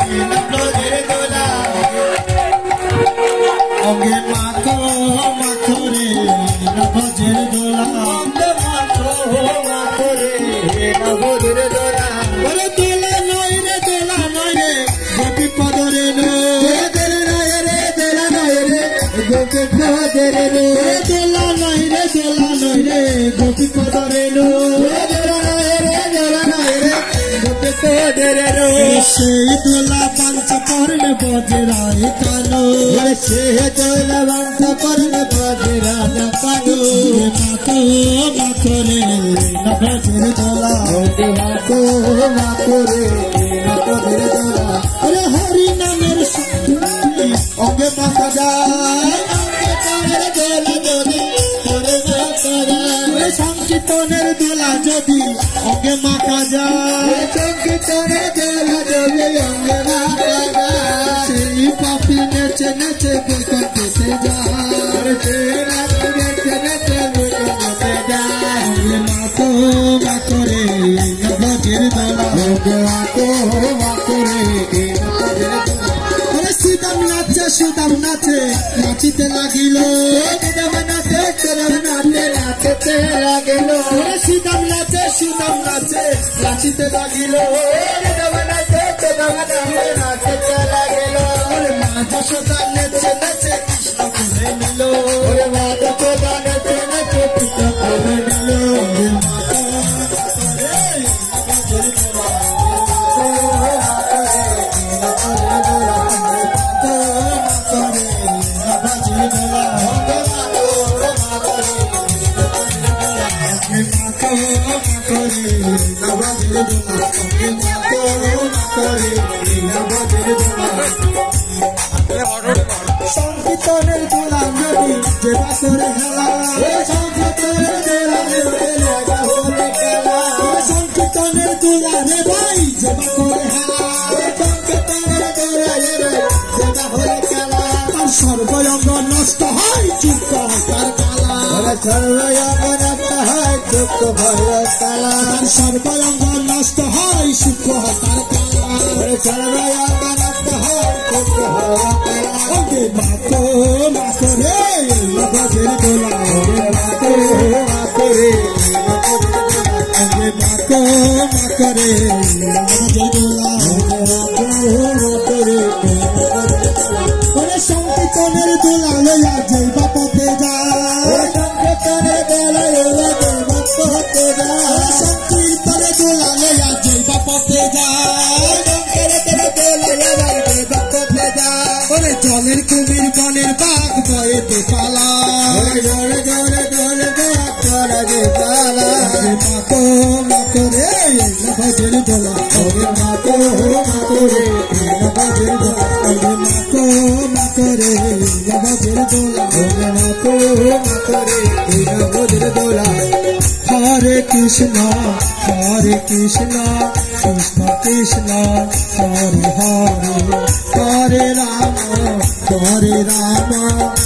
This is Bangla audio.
নবজের দোলা অঙ্গে মাখো মাখো রে নবজের দোলা অঙ্গে মাখো মাখো রে নবজের দোলা ওরে দোলা নয় রে গোপী পদরে দোলা নয় রে গোপী পদরে দোলা নয় রে গোপী পদরে সেই দোলা বাঞ্ছা পড়লে বজরায় কালো সেই দোলা বাঞ্ছা পড়লে বজরায় কালো মাখো মাখো রে নবজের দোলা মাখো মাখো রে নবজের দোলা আরে হরি নামের অঙ্গে মাখা যায় সংকীর্তনের দোলা যদি অঙ্গে মাখা যায় সংকীর্তনের দোলা যদি অঙ্গে মাখা যায় সেই পাপি নেচে নেচে বৈকুণ্ঠে যায় নেচে নেচে বৈকুণ্ঠে যায় অঙ্গে মাখো মাখো রে নবজের দোলা অঙ্গে মাখো মাখো রে সুদাম নাচে নাচিতে লাগিল নাচতে লাগিল সুদাম নাচে নাচিতে লাগিল নাচতে লাগিল মা যশোদা নেচে নেচে কৃষ্ণ করে নিল মা যশোদা নেচে নেচে কৃষ্ণ করে নিল সংকীর্তনের দোলা যদি যেবা করে হেলা সংকীর্তনের দোলা সংকীর্তনের দোলা রে ভাই যেবা করে হেলা সংকীর্তনের দোলা রে যেবা হয়ে খেলা তার সর্বঙ্গ নষ্ট হয় চুপ তার কালা সর্বঙ্গ নষ্ট হয় চুপ ভয় কালা সর্বঙ্গ নষ্ট হয় সুখ তার কালা সর্বঙ্গ নষ্ট হয় চুপ ভয় অঙ্গে মাখো মাখো রে নবজের দোলা মাখো মাখো রে অঙ্গে মাখো মাখো রে নবজের দোলা মাখো রে ওরে সংকীর্তনের দোলা লইয়া যাইবা পথে যায় সংকীর্তনের দোলা লইয়া যাইবা পথে যায় সংকীর্তনের দোলা লইয়া যাইবা পথে যায় সংকীর্তনের দোলা লইয়া যাইবা পথে যায় ওরে জলের কুমির বনের বাঘ বয়েতে পালা জলে জলে জলে বাঘ করা যে পালা মাখো মাখো রে নবজের দোলা ওরে মাখো মাখো রে নবজের দোলা ওরে মাখো মাখো রে নবজের দোলা ওরে মাখো মাখো রে নবজের দোলা হরে কৃষ্ণ কৃষ্ণ কৃষ্ণ হরে হরে হরে রাম